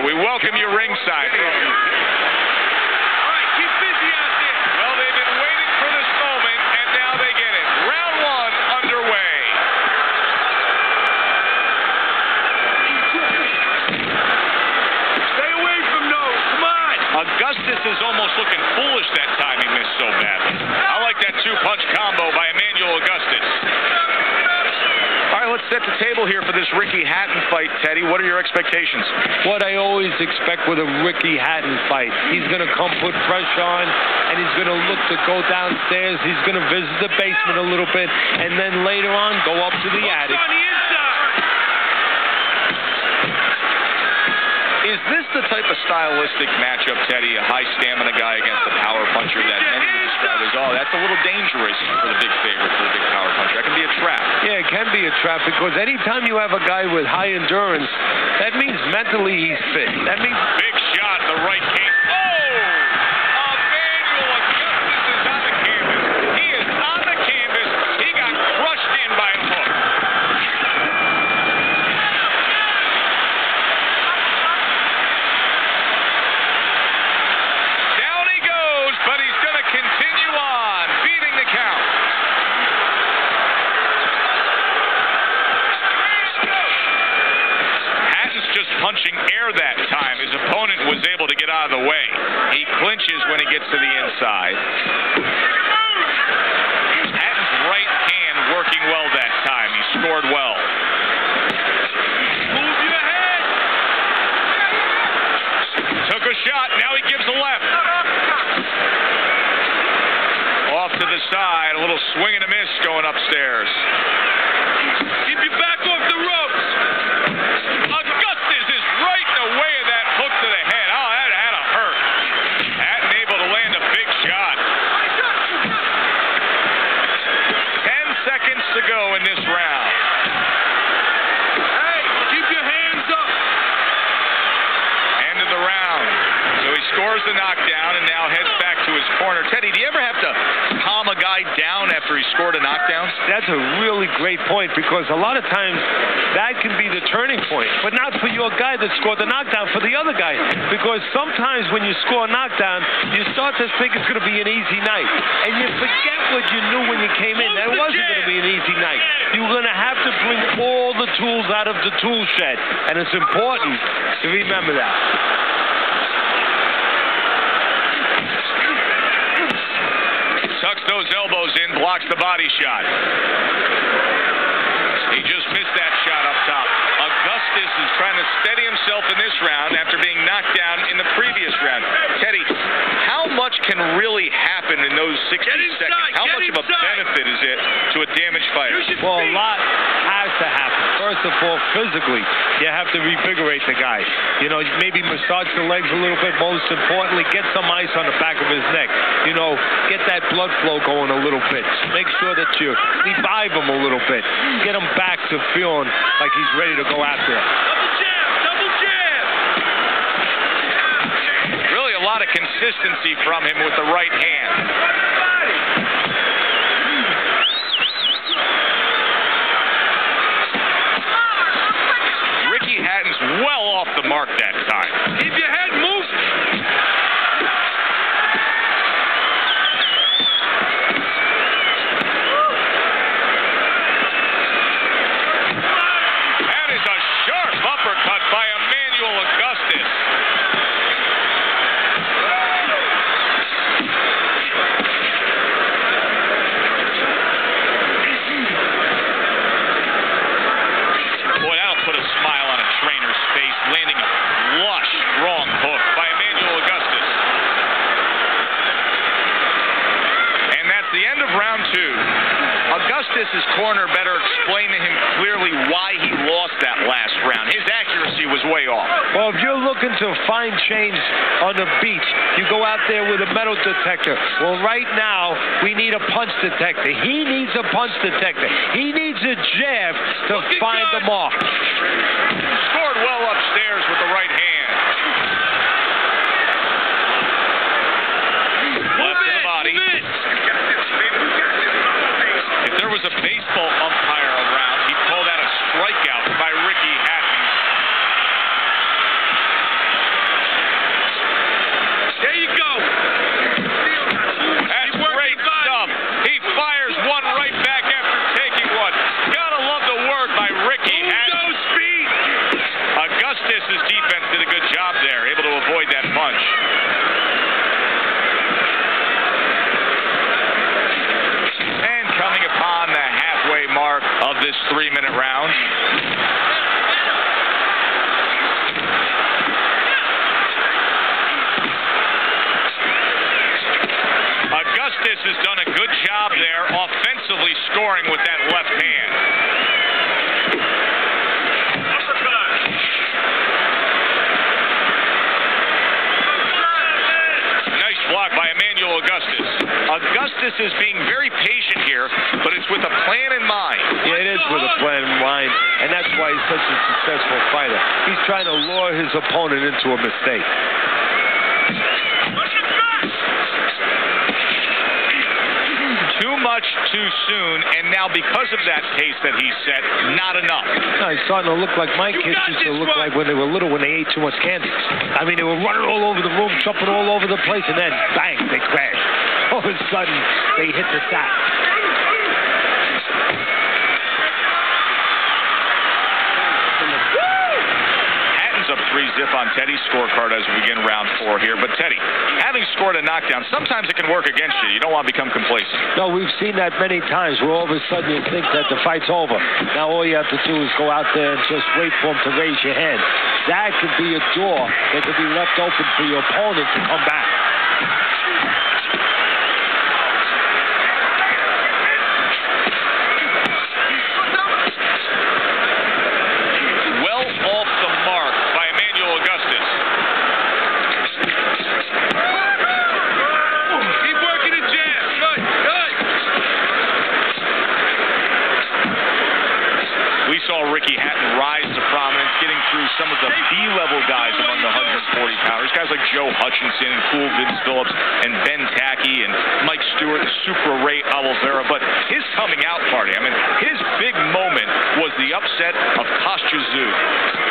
sir. We welcome you ringside. All right, keep busy out there. Well, they've been waiting for this moment, and now they get it. Round one underway. Stay away from those. Come on. Augustus is almost looking foolish that time he missed so badly. I like that two-punch combo by Emmanuel Augustus. All right, let's set the table here for this Ricky Hatton fight, Teddy. What are your expectations? What I always expect with a Ricky Hatton fight. He's going to come put pressure on, and he's going to look to go downstairs. He's going to visit the basement a little bit, and then later on go up to the attic. On the inside. Is this the type of stylistic matchup, Teddy, a high stamina guy against a power puncher that many would describe as, oh, that's a little dangerous for the big favorite, for the big power puncher. That can be a trap. Yeah, it can be a trap because anytime you have a guy with high endurance, that means mentally he's fit. That means... Big shot, the right case. Oh! Emmanuel Augustus is on the canvas. He is on the canvas. He got crushed in by a hook. Down he goes, but he's going to continue on, beating the count. Just punching air that time. His opponent was able to get out of the way. He clinches when he gets to the inside. Hatton's right hand working well that time. He scored well. Move your head. Took a shot. Now he gives a left. Off to the side. A little swing and a miss going upstairs. Keep your back off the ropes. Augustus is right in the way of that hook to the head. Oh, that had to hurt. Hatton able to land a big shot. 10 seconds to go in this round. Hey, keep your hands up. End of the round. So he scores the knockdown and now heads back to his corner. Teddy, do you ever have to calm a guy down after he scored a knockdown? That's a really great point because a lot of times that can be the turning point, but not for your guy that scored the knockdown, for the other guy. Because sometimes when you score a knockdown, you start to think it's going to be an easy night, and you forget what you knew when you came in. That it wasn't going to be an easy night. You're going to have to bring all the tools out of the tool shed, and it's important to remember that. Tucks those elbows in, blocks the body shot. He just missed that shot up top. Augustus is trying to steady himself in this round after being knocked down in the previous round. Teddy, how much can really happen in those 60 seconds? How much of a benefit is it to a damaged fighter? Well, a lot has to happen. First of all, physically, you have to revigorate the guy. You know, maybe massage the legs a little bit. Most importantly, get some ice on the back of his neck. You know, get that blood flow going a little bit. Make sure that you revive him a little bit. Get him back to feeling like he's ready to go after it. Double jab, double jab. Really a lot of consistency from him with the right hand. Ricky Hatton's well off the mark that time. Keep your head moving. That is a sharp uppercut by Emmanuel Augustus. Boy, that'll put a smile on a trainer's face, landing a lush, strong hook by Emmanuel Augustus. And that's the end of round two. Augustus's corner better explain to him clearly why he lost that last round. His accuracy was way off. Well, if you're looking to find change on the beach, you go out there with a metal detector. Well, right now, we need a punch detector. He needs a punch detector. He needs a jab to find the mark. Scored well upstairs with the right hand. Left to the body. If there was a baseball umpire around, he'd call that a strikeout by Ricky Hatton. defense did a good job there, able to avoid that punch. And coming upon the halfway mark of this 3-minute round. Augustus has done a good job there offensively scoring with that left hand. Nice block by Emmanuel Augustus. Augustus is being very patient here, but it's with a plan in mind. Yeah, it is with a plan in mind, and that's why he's such a successful fighter. He's trying to lure his opponent into a mistake. Too much too soon, and now because of that pace that he set, not enough. No, he's starting to look like my kids used to look like when they were little, when they ate too much candy. I mean, they were running all over the room, jumping all over the place, and then, bang, they crashed. All of a sudden, they hit the sack. Up 3-zip on Teddy's scorecard as we begin round 4 here. But Teddy, having scored a knockdown, sometimes it can work against you. You don't want to become complacent. No, we've seen that many times where all of a sudden you think that the fight's over. Now all you have to do is go out there and just wait for him to raise your hand. That could be a door that could be left open for your opponent to come back. Hatton rise to prominence, getting through some of the B-level guys among the 140-pounders. Guys like Joe Hutchinson, Cool Vince Phillips, and Ben Tackey, and Mike Stewart, and Super Ray Oliveira. But his coming out party, I mean, his big moment was the upset of Kostya.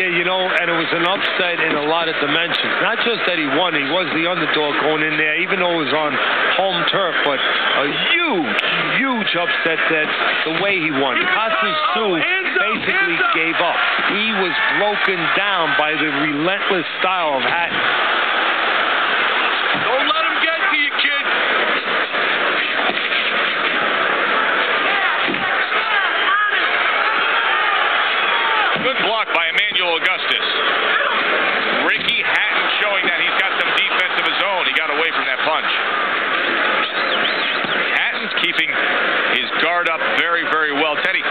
Yeah, you know, and it was an upset in a lot of dimensions. Not just that he won, he was the underdog going in there, even though it was on home turf, but a huge, huge upset that the way he won. Kostya basically gave up. He was broken down by the relentless style of Hatton. Don't let him get to you, kid. Good block by Emmanuel Augustus. Ricky Hatton showing that he's got some defense of his own. He got away from that punch. Hatton's keeping his guard up very, very well. Teddy,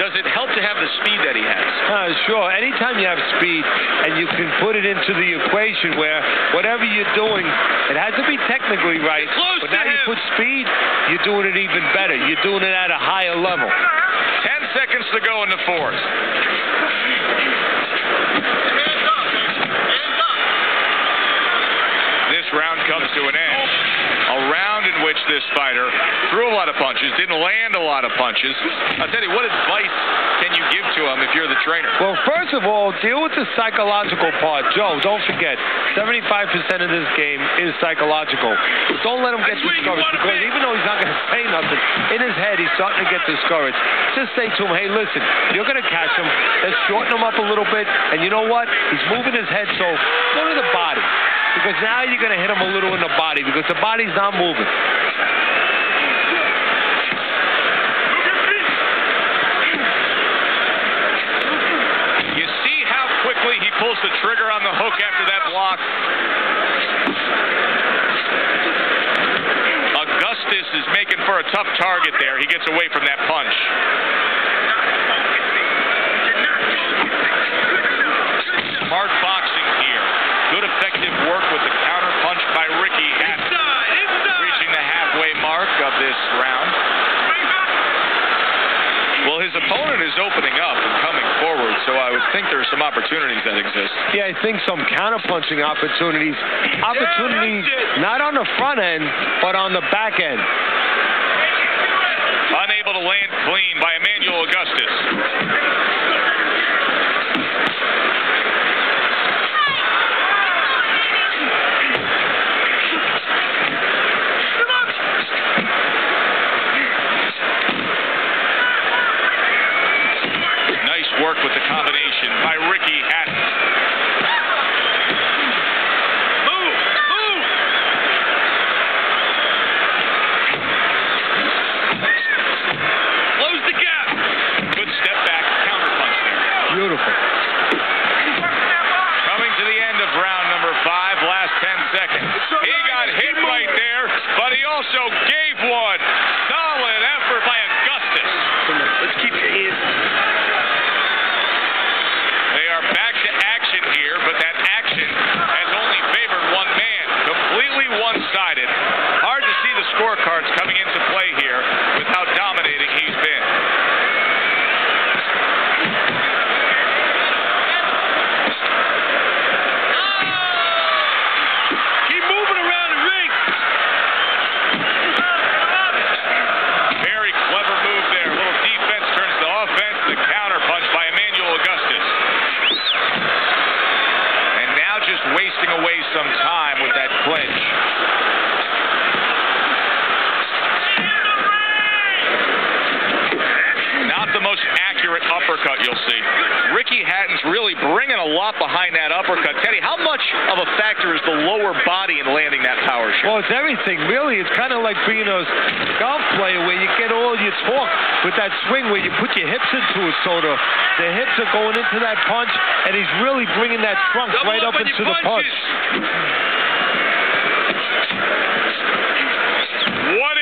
does it help to have the speed that he has? Sure. Anytime you have speed and you can put it into the equation where whatever you're doing, it has to be technically right, but now you put speed, you're doing it even better. You're doing it at a higher level. 10 seconds to go in the fourth. This round comes to an end. A round in which this fighter threw a lot of punches, didn't land a lot of punches. I'll tell you, what advice can you give to him if you're the trainer? Well, first of all, deal with the psychological part. Joe, don't forget, 75% of this game is psychological. Don't let him get discouraged, because even though he's not going to say nothing, in his head he's starting to get discouraged. Just say to him, hey, listen, you're going to catch him. Let's shorten him up a little bit. And you know what? He's moving his head, so go to the body. Because now you're going to hit him a little in the body, because the body's not moving. You see how quickly he pulls the trigger on the hook after that block? Augustus is making for a tough target there. He gets away from that punch. Hard boxing here. Good effective work with the counter punch by Ricky Hatton. Reaching the halfway mark of this round. Well, his opponent is opening up and coming forward, so I would think there are some opportunities that exist. Yeah, I think some counter-punching opportunities. Opportunities not on the front end, but on the back end. Unable to land clean by Emmanuel Augustus. Work with the combination by Ricky Hatton. last 10 seconds. He got hit right there, but he also gave one. Solid effort by Augustus. Let's keep your hands. They are back to action here, but that action has only favored one man. Completely one-sided. Hard to see the scorecards coming into play here with how dominating he's been. Keep moving around the ring. Very clever move there. A little defense turns to offense. The counter punch by Augustus. And now just wasting away some time with that clinch. Not the most accurate uppercut you'll see. Ricky Hatton's really bringing a lot behind that uppercut. Teddy, how much of a factor is the lower body in landing that power shot? Well, it's everything, really. It's kind of like being a golf player where you get all your torque with that swing where you put your hips into it, so the hips are going into that punch, and he's really bringing that trunk right up into the punch. What